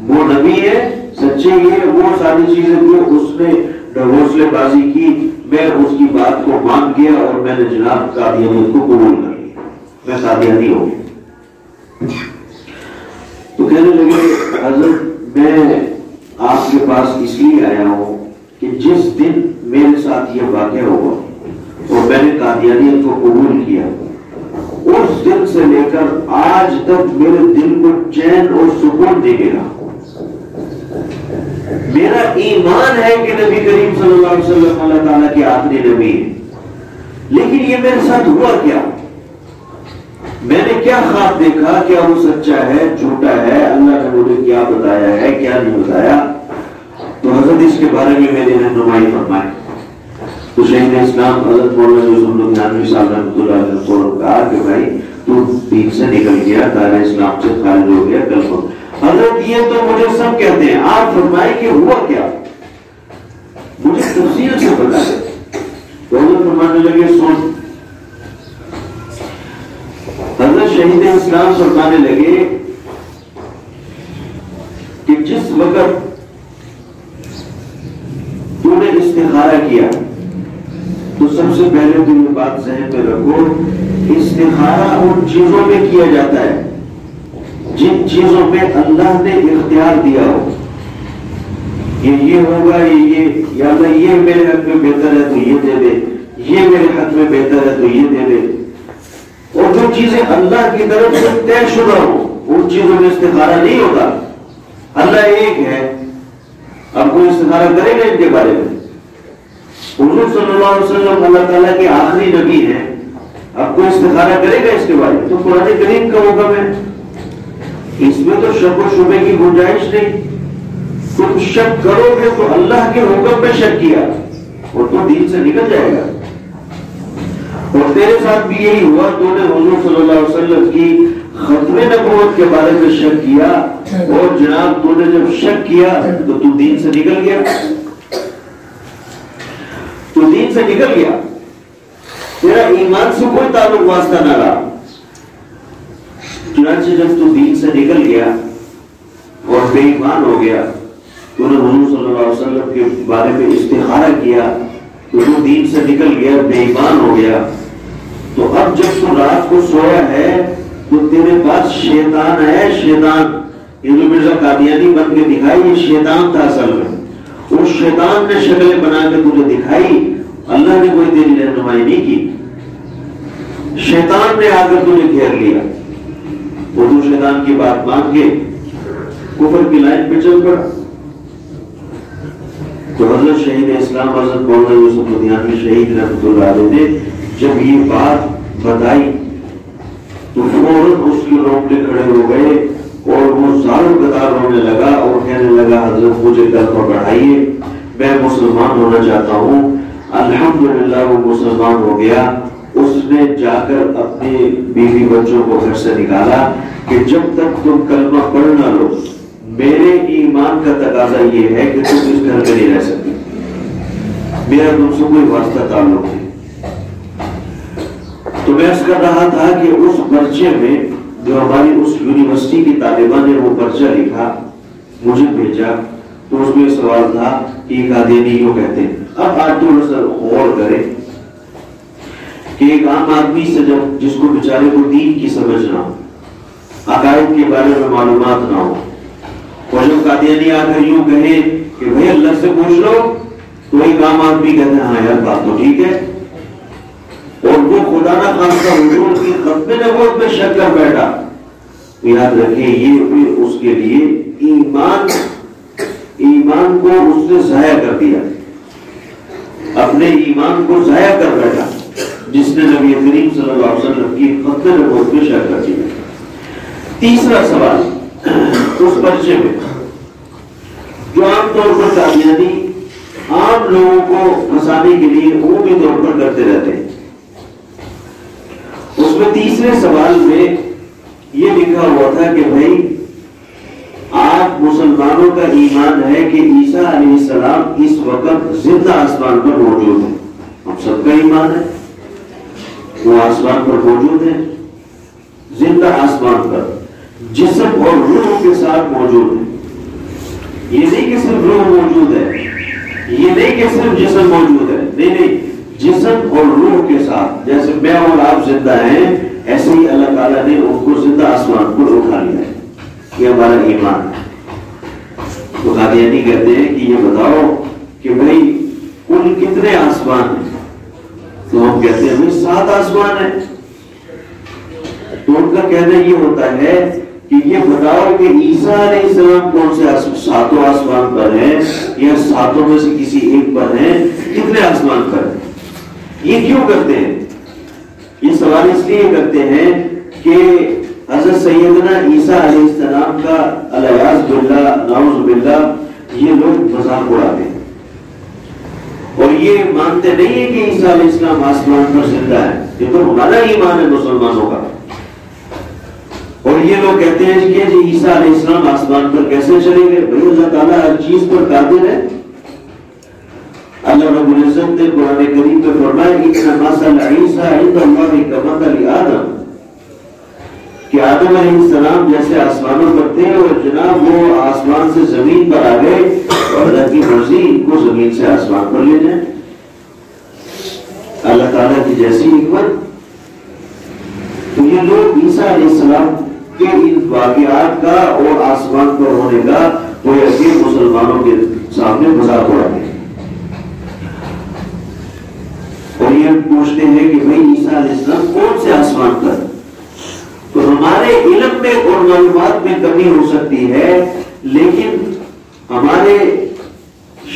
وہ نبی ہے، سچے یہ وہ ساری چیزیں جو اس نے ڈھگوسلے بازی کی، میں اس کی بات کو مان گیا اور میں نے جناب قادیانیت کو قبول کر لیا، میں قادیانی ہو گیا۔ تو کہنے لگے حضرت میں آپ کے پاس اس لیے آیا ہوں کہ جس دن میرے ساتھ یہ واقعہ ہوا اور میں نے قادیانیت کو قبول کیا، اس دن سے لے کر آج تک میرے دل کو چین اور سکون نہیں ملا۔ میرا ایمان ہے کہ نبی کریم صلی اللہ علیہ وسلم اللہ تعالیٰ کے آخری نبی ہے، لیکن یہ میرے ساتھ ہوا کیا؟ میں نے کیا خواب دیکھا، کیا وہ سچا ہے جھوٹا ہے، اللہ نے مجھے کیا بتایا ہے کیا نہیں بتایا؟ تو حضرت اس کے بارے میں میری رہنمائی فرمائے۔ تو شہید اسلام حضرت مولانا یوسف لدھیانوی صاحب رحمۃ اللہ علیہ کو کہا کہ بھائی تو دین سے نکل گیا، دائرہ اسلام سے خارج ہو گیا، کلمہ۔ حضرت یہ تو مجھے سب کہتے ہیں، آپ فرمائیں کہ ہوا کیا، مجھے تفصیل سے بتائیں۔ تو حضرت فرمانے لگے سن، حضرت شہید اسلام فرمانے لگے کہ جس وقت تو نے استخارہ کیا تو سب سے پہلے تو یہ بات ذہن میں رکھو، استخارہ ان چیزوں میں کیا جاتا ہے جن چیزوں میں اللہ نے اختیار دیا ہو، یہ ہوگا، یہ اللہ یہ میرے حق میں بہتر ہے تو یہ دے دے، یہ میرے حق میں بہتر ہے تو یہ دے دے، اور جو چیزیں اللہ کی طرف سے طے شدہ ہو ان چیزوں میں استخارہ نہیں ہوتا۔ اللہ ایک ہے، اب کوئی استخارہ کرے گا ان کے بارے میں؟ حضور صلی اللہ علیہ وسلم اللہ تعالیٰ کے آخری نبی ہیں، اب کوئی استخارہ کرے گا اس کے بارے میں؟ تو قرآن کریم کا حکم ہے، اس میں تو شک و شبے کی گنجائش نہیں۔ تم شک کرو گے تو اللہ کے حکم میں شک کیا اور تو دین سے نکل جائے گا۔ اور تیرے ساتھ بھی یہی ہوا، تو نے حضور صلی اللہ علیہ وسلم کی ختم نبوت کے بارے میں شک کیا، اور جناب تو نے جب شک کیا تو تو دین سے نکل گیا، تو دین سے نکل گیا، تیرا ایمان سے کوئی تعلق واسطہ نہ رہا۔ چنانچہ جب تو دین سے نکل گیا اور بے ایمان ہو گیا، تو نے حضور صلی اللہ علیہ وسلم کے بارے میں استخارہ کیا، تو تو دین سے نکل گیا، بے ایمان ہو گیا، تو اب جب تو رات کو سویا ہے تو تیرے پاس شیطان ہے، شیطان یہ جو مرزا قادیانی بن کے دکھائی، یہ شیطان تھا اصل میں، اس شیطان نے شکلیں بنا کے تجھے دکھائی، اللہ نے کوئی تیری رہنمائی نہیں کی، شیطان نے آ کر تجھے گھیر لیا، وہ تو شیطان کی بات مان کے کفر کی لائن پہ چل پڑا۔ تو حضرت شہید اسلام حضرت مولانا یوسف مدیانوی شہید رحمۃ اللہ علیہ نے جب یہ بات بتائی تو فوراً اس کے رونگٹے کھڑے ہو گئے اور وہ زاروں قطار رونے لگا اور کہنے لگا حضرت مجھے کلمہ پڑھائیے، میں مسلمان ہونا چاہتا ہوں۔ الحمدللہ وہ مسلمان ہو گیا۔ اس نے جا کر اپنے بیوی بچوں کو گھر سے نکالا کہ جب تک تم کلمہ پڑھ نہ لو، میرے ایمان کا تقاضا یہ ہے کہ تم اس گھر میں نہیں رہ سکتے، میرا تم سے کوئی واسطہ تعلق نہیں۔ تو میں اس کر رہا تھا کہ اس پرچے میں جو ہماری اس یونیورسٹی کی طالبہ نے وہ پرچہ لکھا مجھے بھیجا، تو اس میں سوال تھا کہ قادیانی کیوں کہتے ہیں۔ اب آج تھوڑا سا غور کریں کہ ایک عام آدمی سے جب جس کو بیچارے کو دین کی سمجھ نہ ہو، عقائد کے بارے میں معلومات نہ ہو، اور جب قادیانی آ کر یوں کہے کہ بھائی اللہ سے پوچھ لو، تو ایک عام آدمی کہتے ہیں ہاں یار بات تو ٹھیک ہے، اور وہ خدا نہ خواستہ حضور کی ختم نبوت میں شک کر بیٹھا، تو یاد رکھیں یہ پھر اس کے لیے ایمان کو اس نے ضائع کر دیا، اپنے ایمان کو ضائع کر بیٹھا جس نے نبی کریم صلی اللہ علیہ وسلم کی ختم نبوت میں شک کر دیا۔ تیسرا سوال اس پرچے میں جو عام طور پر قادیانی عام لوگوں کو پھنسانے کے لیے عمومی طور پر کرتے رہتے ہیں، اس میں تیسرے سوال میں یہ لکھا ہوا تھا کہ بھائی آپ مسلمانوں کا ایمان ہے کہ عیسیٰ علیہ السلام اس وقت زندہ آسمان پر موجود ہیں، ہم سب کا ایمان ہے وہ آسمان پر موجود ہے، زندہ آسمان پر جسم اور روح کے ساتھ موجود ہے۔ یہ نہیں کہ صرف روح موجود ہے، یہ نہیں کہ صرف جسم موجود ہے، نہیں، جسم اور روح کے ساتھ، جیسے میں اور آپ زندہ ہیں ایسے ہی اللہ تعالیٰ نے ان کو زندہ آسمان پر اٹھا لیا ہے، یہ ہمارا ایمان ہے۔ تو قادیانی کہتے ہیں کہ یہ بتاؤ کہ بھائی کل کتنے آسمان ہیں؟ تو ہم کہتے ہیں بھائی 7 آسمان ہیں۔ تو ان کا کہنا یہ ہوتا ہے کہ یہ بتاؤ کہ عیسیٰ علیہ السلام کون سے 7 آسمان پر ہیں یا 7 میں سے کسی ایک پر ہیں، کتنے آسمان پر ہیں؟ یہ کیوں کرتے ہیں؟ یہ سوال اس لیے کرتے ہیں کہ حضرت سیدنا عیسیٰ علیہ السلام کا الیاذ باللہ نعوذ باللہ یہ لوگ مذاق اڑاتے ہیں، اور یہ مانتے نہیں ہیں کہ عیسیٰ علیہ السلام آسمان پر زندہ ہے، یہ تو ہمارا ایمان ہے مسلمانوں کا۔ اور یہ لوگ کہتے ہیں کہ جی عیسیٰ علیہ السلام آسمان پر کیسے چلے گئے؟ بھائی اللہ تعالیٰ ہر چیز پر قادر ہے۔ اللہ رب العزت نے قرآن کریم میں فرمایا کہ مثل عیسیٰ عند اللہ کمثل آدم، کہ آدم علیہ السلام جیسے آسمانوں پر تھے اور جناب وہ آسمان سے زمین پر آ گئے، اور اللہ کی مرضی ان کو زمین سے آسمان پر لے جائیں، اللہ تعالیٰ کی جیسی حکمت۔ تو یہ لوگ عیسیٰ علیہ السلام کے ان واقعات کا اور آسمان پر ہونے کا وہ ایسے مسلمانوں کے سامنے مذاق اڑاتے ہیں، اور یہ پوچھتے ہیں کہ بھائی عیسیٰ علیہ السلام کون سے آسمان پر؟ تو ہمارے علم میں اور معلومات میں کمی ہو سکتی ہے، لیکن ہمارے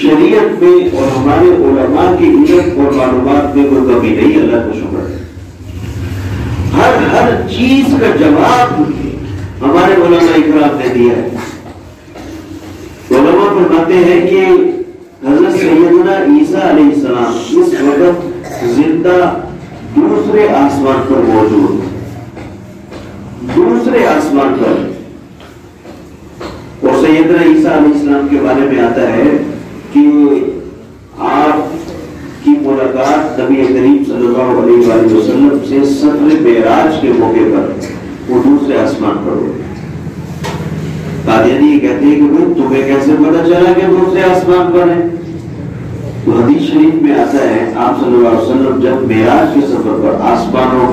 شریعت میں اور ہمارے علماء کی علم اور معلومات میں کوئی کمی نہیں، اللہ کا شکر ہے۔ ہر چیز کا جواب ہمارے علماء اکرام نے دیا ہے۔ علماء فرماتے ہیں کہ حضرت سیدنا عیسیٰ علیہ السلام اس وقت زندہ دوسرے آسمان پر موجود، دوسرے آسمان پر۔ اور سیدنا عیسیٰ علیہ السلام کے بارے میں آتا ہے کہ آپ کی ملاقات نبی کریم صلی اللہ علیہ وآلہ وسلم سے سفر معراج کے موقع پر وہ دوسرے آسمان پر ہوئے۔ قادیانی یہ کہتے ہیں کہ تمہیں کیسے پتا چلا کہ دوسرے آسمان پر ہیں؟ تو حدیث شریف میں آتا ہے آپ صلی اللہ علیہ وسلم جب معراج کے سفر پر آسمانوں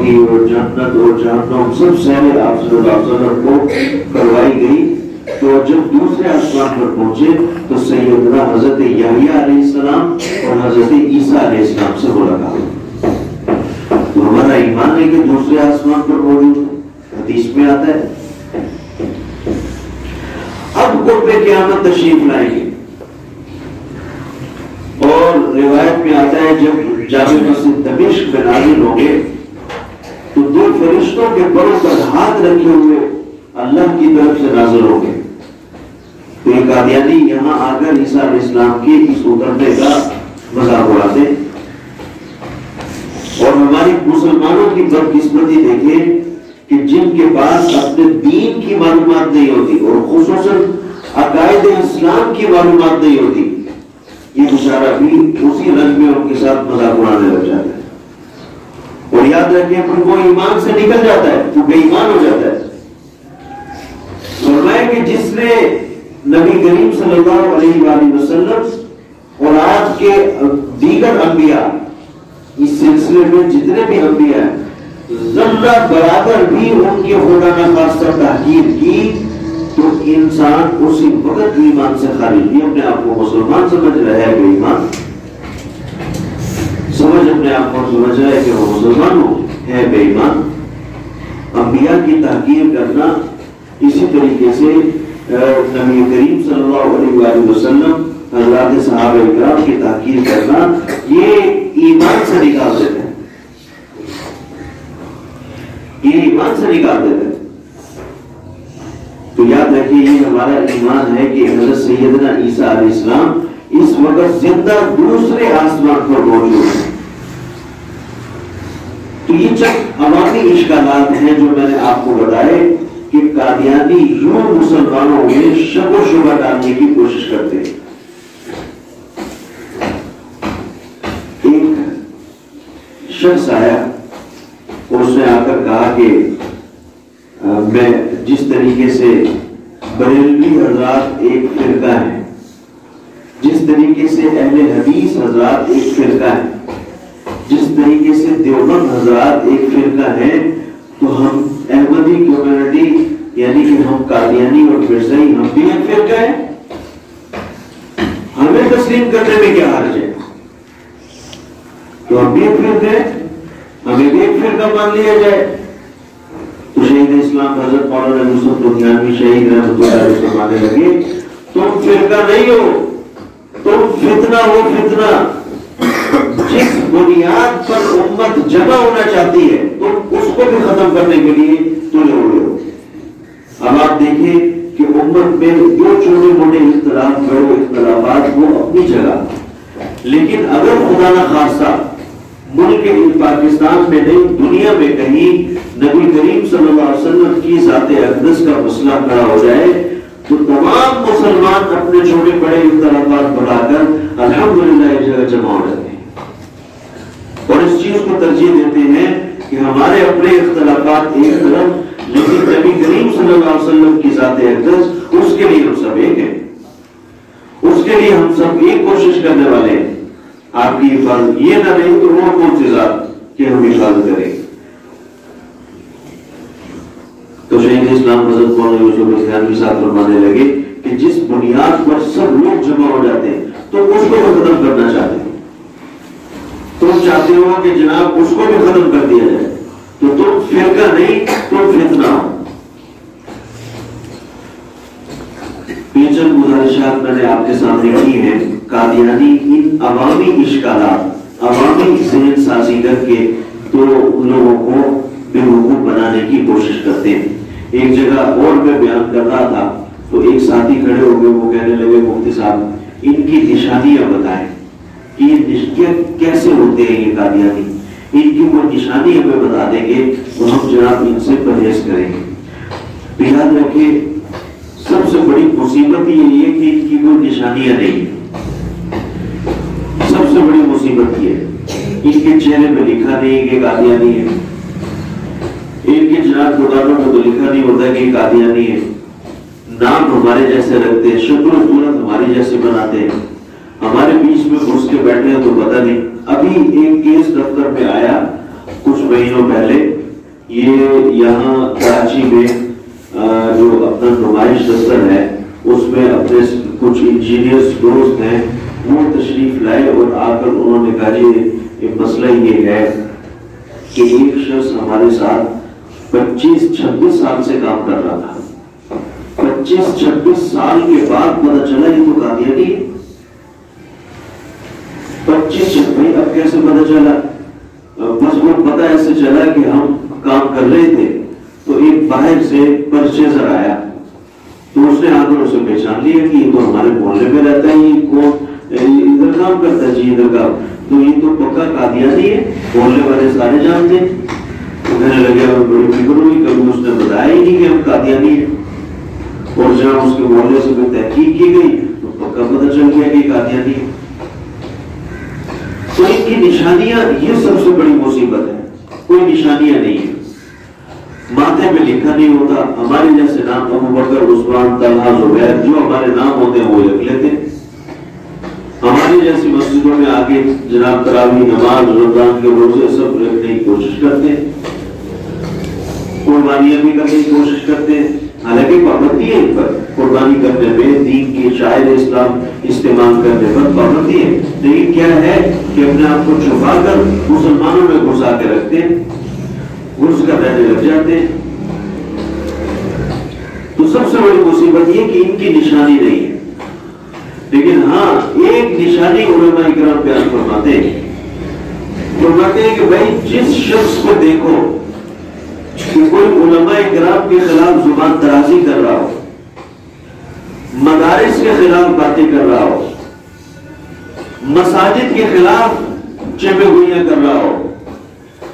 کی اور جنت اور جہنم سب سیریں آپ صلی اللہ علیہ وسلم کو کروائی گئی، تو جب دوسرے آسمان پر پہنچے تو سیدنا حضرت یحییٰ علیہ السلام اور حضرت عیسیٰ علیہ السلام سے ملاقات۔ تو ہمارا ایمان ہے کہ دوسرے آسمان پر موجود ہے، حدیث میں آتا ہے۔ اب قرب قیامت تشریف لائیں گے، اور روایت میں آتا ہے جب جامع مسجد دمشق میں نازل ہوں گے تو دو فرشتوں کے بڑوں پر ہاتھ رکھے ہوئے اللہ کی طرف سے نازل ہوں گے۔ تو یہ قادیانی یہاں آ کر عیسیٰ علیہ السلام کے اس اترنے کا مذاق اڑاتے ہیں، اور ہماری مسلمانوں کی بدقسمتی دیکھیں کہ جن کے پاس اپنے دین کی معلومات نہیں ہوتی اور خصوصاً عقائد اسلام کی معلومات نہیں ہوتی، یہ بیچارہ بھی اسی رنگ میں ان کے ساتھ مذاق اڑانے لگ جاتا ہے۔ اور یاد رکھیں پھر وہ ایمان سے نکل جاتا ہے، وہ بے ایمان ہو جاتا ہے۔ فرمایا کہ جس نے نبی کریم صلی اللہ علیہ وآلہ وسلم اور آج کے دیگر انبیاء، اس سلسلے میں جتنے بھی انبیاء ہیں، ذرہ برابر بھی ان کے خدا نخواستہ تحقیر کی تو انسان اسی وقت ایمان سے خارج بھی اپنے آپ کو مسلمان سمجھ رہا ہے، بے ایمان اپنے آپ کو سمجھ رہا ہے کہ وہ مسلمان ہے، بے ایمان۔ انبیاء کی تحقیر کرنا، اسی طریقے سے نبی کریم صلی اللہ علیہ وآلہ وسلم حضرات صحابہ اکرام کی تحقیر کرنا، یہ ایمان سے نکال دیتے ہیں، یہ ایمان سے نکال دیتے ہیں۔ تو یاد رکھیے یہ ہمارا ایمان ہے کہ حضرت سیدنا عیسیٰ علیہ السلام اس وقت زندہ دوسرے آسمان پر موجود ہیں۔ تو یہ چند عوامی اشکالات ہیں جو میں نے آپ کو بتائے کہ قادیانی یوں مسلمانوں میں شک و شبہ ڈالنے کی کوشش کرتے ہیں۔ ایک شخص آیا اور اس نے آ کر کہا کہ میں جس طریقے سے بریلوی حضرات ایک فرقہ ہے، جس طریقے سے اہل حدیث حضرات ایک فرقہ ہے، جس طریقے سے دیوبند حضرات ایک فرقہ ہے، تو ہم احمدی کمیونٹی یعنی کہ ہم قادیانی اور مرزائی ہم بھی ایک فرقہ ہے، ہمیں تسلیم کرنے میں کیا حرج ہے؟ تو ہم بھی ایک فرقہ ہے، ہمیں بھی ایک فرقہ مان لیا جائے۔ تو شہید اسلام حضرت مولانا یوسف بنیانوی شہید رحمۃ اللہ علیہ فرمانے لگے تم فرقہ نہیں ہو، تم فتنہ ہو، فتنہ۔ جس بنیاد پر امت جمع ہونا چاہتی ہے تم اس کو بھی ختم کرنے کے لیے تلے ہوئے ہو۔ اب آپ دیکھیں کہ امت میں جو چھوٹے موٹے اختلاف، بڑے اختلافات وہ اپنی جگہ، لیکن اگر خدا نہ خواستہ ملک پاکستان میں نہیں دنیا میں کہیں نبی کریم صلی اللہ علیہ وسلم کی ذات اقدس کا مسئلہ کھڑا ہو جائے تو تمام مسلمان اپنے چھوٹے بڑے اختلافات بڑھا کر الحمدللہ ایک جگہ جمع ہو جاتے ہیں اور اس چیز کو ترجیح دیتے ہیں کہ ہمارے اپنے اختلافات ایک طرف، لیکن نبی کریم صلی اللہ علیہ وسلم کی ذات اقدس، اس کے لیے ہم سب ایک ہیں، اس کے لیے ہم سب ایک کوشش کرنے والے ہیں۔ آپ کی حفاظت یہ نہ رہی تو وہ کون سی ذات کہ ہم حفاظت کریں۔ تو شہید اسلام حضرت مولانا یوسف بنیانوی صاحب فرمانے لگے کہ جس بنیاد پر سب لوگ جمع ہو جاتے ہیں تو اس کو بھی ختم کرنا چاہتے ہیں، تم چاہتے ہو کہ جناب اس کو بھی ختم کر دیا جائے، تو تم فرقہ نہیں، تم فتنہ ہو۔ چند گزارش گزارشات میں نے آپ کے سامنے کی ہیں. قادیانی ان عوامی اشکالات، عوامی ذہن سازی کر کے تو لوگوں کو بے وقوف بنانے کی کوشش کرتے ہیں. ایک جگہ اور میں بیان کر رہا تھا تو ایک ساتھی کھڑے ہو گئے، وہ کہنے لگے مفتی صاحب ان کی نشانیاں بتائیں کہ یہ کیسے ہوتے ہیں یہ قادیانی، ان کی وہ نشانی ہمیں بتا دیں گے تو ہم جناب ان سے پرہیز کریں گے. یاد رکھیں سب سے بڑی مصیبت یہ ہے کہ ان کی کوئی نشانیاں نہیں. سب سے بڑی مصیبت یہ ہے ان کے چہرے پہ لکھا نہیں کہ قادیانی ہے، ان کے جناب دکانوں میں تو لکھا نہیں ہوتا کہ قادیانی ہے. نام ہمارے جیسے رکھتے ہیں، شکل و صورت ہماری جیسے بناتے ہیں، ہمارے بیچ میں گھس کے بیٹھے ہیں تو پتہ نہیں. ابھی ایک کیس دفتر میں آیا کچھ مہینوں پہلے، یہ یہاں کراچی میں جو اپنا نمائش دفتر ہے اس میں اپنے کچھ انجینئرز دوست ہیں وہ تشریف لائے اور آ کر انہوں نے کہا یہ مسئلہ یہ ہے کہ ایک شخص ہمارے ساتھ 25-26 سال سے کام کر رہا تھا. 25-26 سال کے بعد پتہ چلا یہ تو قادیانی ہے. 25 اب کیسے پتہ چلا؟ بس وہ پتہ ایسے چلا کہ ہم کام کر رہے تھے تو ایک باہر سے پرچیزر آیا تو اس نے آ کر اسے پہچان لیا کہ یہ تو ہمارے محلے میں رہتا ہے، یہ کون ادھر کام کرتا ہے جی ادھر کا، تو یہ تو پکا قادیانی ہے، محلے والے سارے جانتے ہیں. کہنے لگے بڑی فکر ہوئی، کبھی اس نے بتایا ہی نہیں کہ ہم قادیانی ہیں. اور جب اس کے محلے سے کوئی تحقیق کی گئی تو پکا پتہ چل گیا کہ قادیانی ہے. تو ان کی نشانیاں یہ سب سے بڑی مصیبت ہے. کوئی نشانیاں نہیں ہے، ماتھے میں لکھا نہیں ہوتا. ہمارے جیسے نام ابو بکر، عثمان، طلحہ، زبیر جو ہمارے نام ہوتے ہیں وہ لکھ لیتے ہیں. ہماری جیسی مسجدوں میں آگے جناب تراویح نماز، رمضان کے روزے سب رکھنے کی کوشش کرتے ہیں، قربانیاں بھی کرنے کی کوشش کرتے ہیں. حالانکہ پابندی ہے ان پر، قربانی کرنے میں دین کی شاعر اسلام استعمال کرنے پر پابندی ہے، لیکن کیا ہے کہ اپنے آپ کو چھپا کر مسلمانوں میں گھسا کے رکھتے ہیں، گھس کر رہنے لگ جاتے ہیں. تو سب سے بڑی مصیبت یہ کہ ان کی نشانی نہیں ہے. لیکن ہاں ایک نشانی علماء اکرام بیان فرماتے ہیں کہ بھائی جس شخص کو دیکھو کہ کوئی علماء اکرام کے خلاف زبان درازی کر رہا ہو، مدارس کے خلاف باتیں کر رہا ہو، مساجد کے خلاف چپے گوئیاں کر رہا ہو،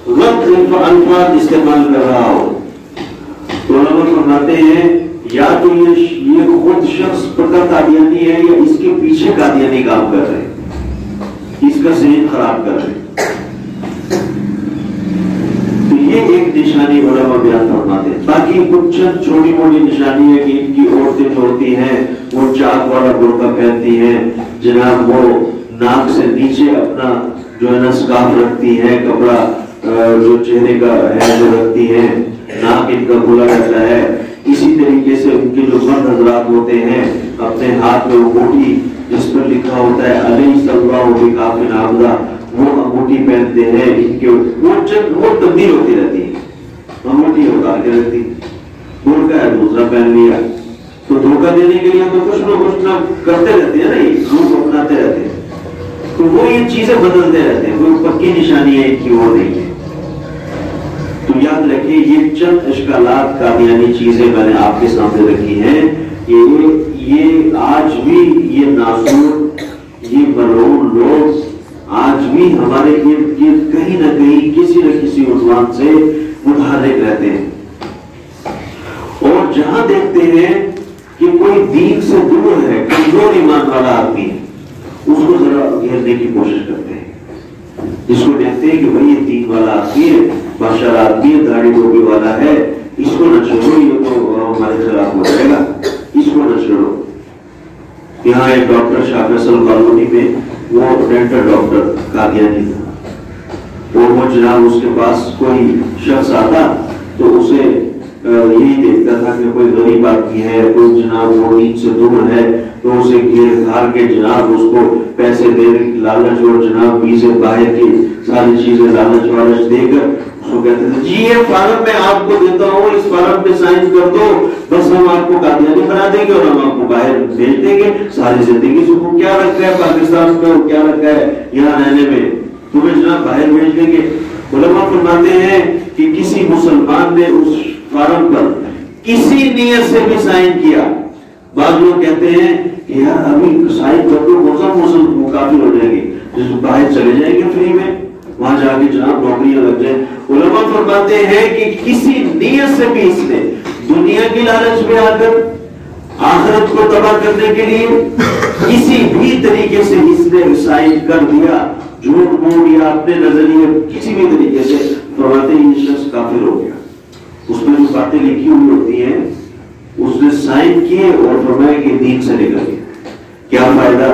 غلط الفاظ استعمال کر رہا ہو، تو علماء فرماتے ہیں یا تو یہ خود شخص پکا قادیانی ہے یا اس کے پیچھے قادیانی کام کر رہے ہیں، اس کا ذہن خراب کر رہے ہیں. تو یہ ایک نشانی علماء بیان فرماتے ہیں. باقی کچھ چھوٹی موٹی نشانی ہے کہ ان کی عورتیں جو ہوتی ہیں وہ چاک والا برقع پہنتی ہیں، جناب وہ ناک سے نیچے اپنا جو ہے نا سکارف رکھتی ہیں، کپڑا جو چہرے کا ہے جو رکھتی ہیں، ناک ان کا کھلا رہتا ہے. اسی طریقے سے ان کے جو مرد حضرات ہوتے ہیں اپنے ہاتھ میں انگوٹھی جس پر لکھا ہوتا ہے علیہ صلی اللہ بکافٍ عبدہ، وہ انگوٹھی پہنتے ہیں. ان کے وہ تبدیل ہوتی رہتی ہے، انگوٹھی اتار کے رکھتی، برقع ہے دوسرا پہن لیا. تو دھوکہ دینے کے لیے تو کچھ نہ کرتے رہتے ہیں نا، یہ روپ اپناتے رہتے ہیں. تو وہ یہ چیزیں بدلتے رہتے ہیں، کوئی پکی نشانی ہے ان کی وہ نہیں ہے. تو یاد رکھیں یہ چند اشکالات قادیانی چیزیں میں نے آپ کے سامنے رکھی ہیں. یہ آج بھی یہ ناسور، یہ ملعون لوگ آج بھی ہمارے ارد گرد کہیں نہ کہیں کسی نہ کسی عنوان سے متحرک رہتے ہیں. اور جہاں دیکھتے ہیں کہ کوئی دین سے دور ہے، کمزور ایمان والا آدمی ہے، اس کو ذرا گھیرنے کی کوشش کرتے ہیں. جس کو دیکھتے ہیں کہ بھائی یہ دین والا آدمی ہے، بادشاہ آدمی ہے، داڑھی ٹوپی والا ہے، اس کو نہ چھوڑو، یہ تو ہمارے خلاف ہو جائے گا، اس کو نہ چھوڑو. یہاں ایک ڈاکٹر شاہ فیصل کالونی میں وہ ڈینٹل ڈاکٹر قادیانی تھا، اور وہ جناب اس کے پاس کوئی شخص آتا تو اسے یہی دیکھتا تھا کہ کوئی غریب آدمی ہے، کوئی جناب وہ دین سے دور ہے، تو اسے گھیر گھار کے جناب اس کو پیسے دے لالچ اور جناب ویزے باہر کی ساری چیزیں لالچ والچ دے کر اس کو کہتے تھے جی یہ فارم میں آپ کو دیتا ہوں، اس فارم پہ سائن کر دو، بس ہم آپ کو قادیانی بنا دیں گے اور ہم آپ کو باہر بھیج دیں گے، ساری زندگی سے کیا رکھا ہے پاکستان میں اور کیا رکھا ہے یہاں رہنے میں، تمہیں جناب باہر بھیج دیں گے۔ علماء فرماتے ہیں کہ کسی مسلمان نے اس فارم پر کسی نیت سے بھی سائن کیا، بعض لوگ کہتے ہیں کہ یار ابھی سائن کر دو مسلم کافی ہو جائیں گے، جس باہر چلے جائیں گے فری میں، وہاں جا کے جناب نوکریاں لگ جائیں۔ علماء فرماتے ہیں کہ کسی نیت سے بھی اس نے دنیا کی لالچ میں آ کر آخرت کو تباہ کرنے کے لیے کسی بھی طریقے سے اس نے سائن کر دیا، جھوٹ موٹ یا اپنے نظریے کسی بھی طریقے سے، فرماتے ہیں یہ شخص کافر ہو گیا۔ اس میں جو باتیں لکھی ہوئی ہوتی ہیں اس نے سائن کیے اور فرمایا کہ دین سے نکل گیا۔ کیا فائدہ؟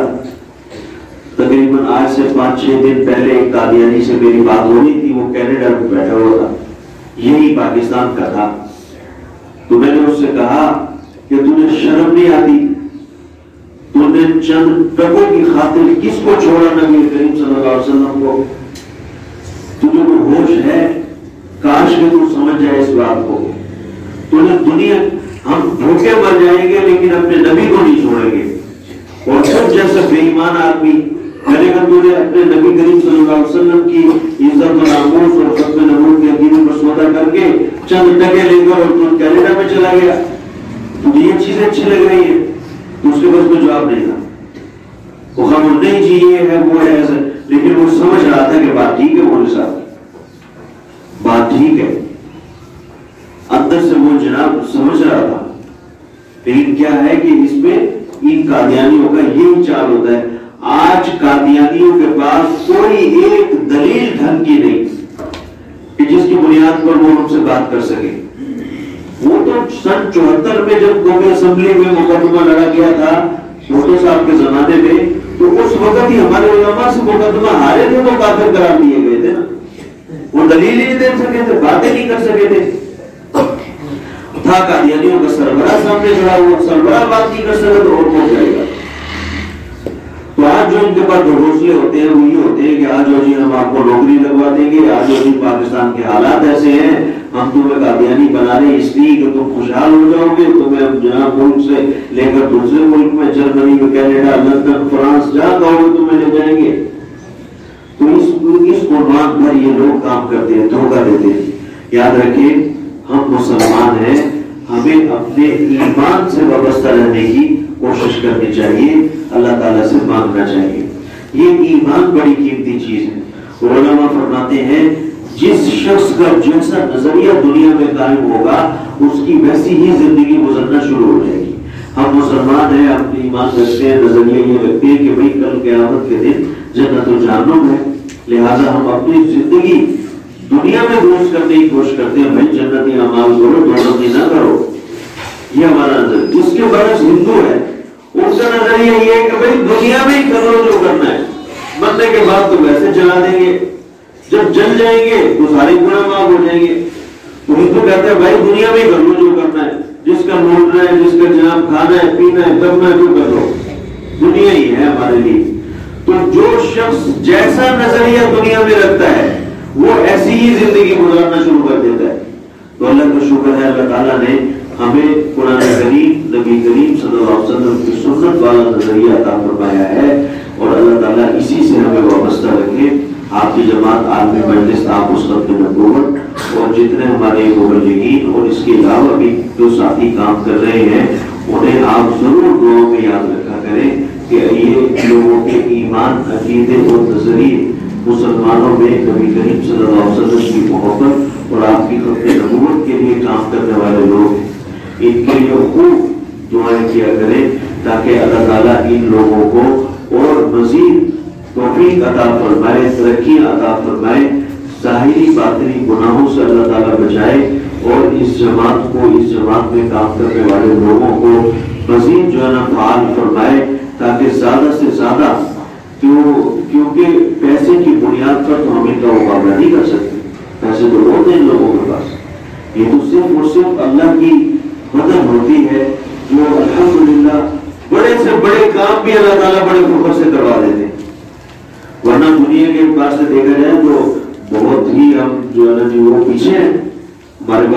تقریباً آج سے 5-6 دن پہلے ایک قادیانی سے میری بات ہو رہی تھی، وہ کینیڈا میں بیٹھا ہوا تھا، یہی پاکستان کا تھا، تو میں نے اس سے کہا کہ تجھے شرم نہیں آتی؟ تو نے چند ٹکوں کی خاطر کس کو چھوڑا نبی کریم صلی اللہ علیہ وسلم کو؟ تجھے کوئی ہوش ہے؟ کاش کہ تو سمجھ جائے اس بات کو، تجھے دنیا ہم بھوکے مر جائیں گے لیکن اپنے نبی کو نہیں چھوڑیں گے، اور سب جیسا بے ایمان آدمی میرے گھر تجھے اپنے نبی کریم صلی اللہ علیہ وسلم کی عزت و ناموس اور ختم نبوت کے عقیدے پر سودا کر کے چند ٹکے لے کر اور تو کینیڈا میں چلا گیا، تجھے یہ چیزیں اچھی لگ رہی ہیں؟ تو اس کے پاس کوئی جواب نہیں تھا، وہ خاموش نہیں جی یہ ہے وہ ہے ایسا، لیکن وہ سمجھ رہا تھا کہ بات ٹھیک ہے، مولوی صاحب بات ٹھیک ہے، اندر سے وہ جناب سمجھ رہا تھا۔ لیکن کیا ہے کہ اس میں ان قادیانیوں کا یہی چال ہوتا ہے، آج قادیانیوں کے پاس کوئی ایک دلیل ڈھنگ کی نہیں کہ جس کی بنیاد پر وہ ہم سے بات کر سکے۔ وہ تو سن 74 میں جب قومی اسمبلی میں مقدمہ لڑا گیا تھا بھٹو صاحب کے زمانے میں، تو اس وقت ہی ہمارے علماء سے مقدمہ ہارے تھے، وہ کافر قرار دیے گئے تھے نا، وہ دلیل ہی نہیں دے سکے تھے، باتیں نہیں کر سکے تھے۔ تھا قادیانیوں کا سربراہ سامنے کھڑا ہوا، سربراہ بات نہیں کر سکے تو اور کون جائے گا؟ تو آج جو ان کے پاس حوصلے ہوتے ہیں وہ یہ ہوتے ہیں کہ آج جی ہم آپ کو نوکری لگوا دیں گے، آج جی پاکستان کے حالات ایسے ہیں، ہم تمہیں قادیانی بنا رہے اس لیے کہ تم خوشحال ہو جاؤ گے، تمہیں ہم جناب ملک سے لے کر دوسرے ملک میں جرمنی میں کینیڈا لندن فرانس جہاں کہو گے تمہیں لے جائیں گے۔ تو اس عنوان پر یہ لوگ کام کرتے ہیں، دھوکہ دیتے ہیں۔ یاد رکھیں ہم مسلمان ہیں، ہمیں اپنے ایمان سے وابستہ رہنے کی کوشش کرنی چاہیے، اللہ تعالیٰ سے مانگنا چاہیے۔ یہ ایمان بڑی قیمتی چیز ہے۔ علماء فرماتے ہیں جس شخص کا جیسا نظریہ دنیا میں قائم ہوگا اس کی ویسی ہی زندگی گزرنا شروع ہو جائے گی۔ ہم مسلمان ہیں، اپنے ایمان رکھتے ہیں، نظریہ یہ رکھتے ہیں کہ بھئی کل قیامت کے دن جنت و جہنم ہے، لہذا ہم اپنی زندگی دنیا میں درست کرنے کی کوشش کرتے ہیں، بھائی جنتی اعمال کرو، دولتی نہ کرو، یہ ہمارا نظر۔ اس کے برعکس ہندو ہے، ان کا نظریہ یہ ہے کہ بھائی دنیا میں ہی کرو جو کرنا ہے، مرنے کے بعد تو ویسے جلا دیں گے، جب جل جائیں گے تو سارے گناہ معاف ہو جائیں گے۔ تو ہندو کہتا ہے بھائی دنیا میں ہی کر لو جو کرنا ہے، جس کا لوٹنا ہے، جس کا جناب کھانا ہے، پینا ہے، کرنا ہے، جو کر لو، دنیا ہی ہے ہمارے لیے۔ تو جو شخص جیسا نظریہ دنیا میں رکھتا ہے وہ ایسی ہی زندگی گزارنا شروع کر دیتا ہے۔ تو اللہ کا شکر ہے، اللہ تعالیٰ نے ہمیں قرآن کریم، نبی کریم صلی اللہ علیہ وسلم کی سنت والا نظریہ عطا فرمایا ہے، اور اللہ تعالیٰ اسی سے ہمیں وابستہ رکھے۔ آپ کی جماعت عالمی مجلس آپ اس ختم نبوت اور جتنے ہمارے مبلغین اور اس کے علاوہ بھی جو ساتھی کام کر رہے ہیں انہیں آپ ضرور دعاؤں میں یاد رکھا کریں کہ یہ لوگوں کے ایمان، عقیدے اور نظریے مسلمانوں میں نبی کریم صلی اللہ علیہ وسلم کی محبت اور آپ کی ختم نبوت کے لیے کام کرنے والے لوگ، ان کے لیے خوب دعائیں کیا کریں تاکہ اللہ تعالیٰ ان لوگوں کو اور مزید توفیق عطا فرمائے، ترقی عطا فرمائے، ظاہری باطنی گناہوں سے اللہ تعالیٰ بچائے، اور اس جماعت کو، اس جماعت میں کام کرنے والے لوگوں کو مزید جو ہے نا فعال فرمائے تاکہ زیادہ سے زیادہ، کیونکہ پیسے کی بنیاد پر تو ہم ان کا مقابلہ نہیں کر سکتے، پیسے تو ہوتے ہیں ان لوگوں کے پاس، یہ تو صرف اور صرف اللہ کی مدد ہوتی ہے جو الحمدللہ بڑے سے بڑے کام بھی اللہ تعالیٰ بڑے فخر سے کروا دیتے ہیں۔ ورنہ دنیا کے اعتبار سے دیکھا جائے تو بہت ہی ہم جو ہے نا جی وہ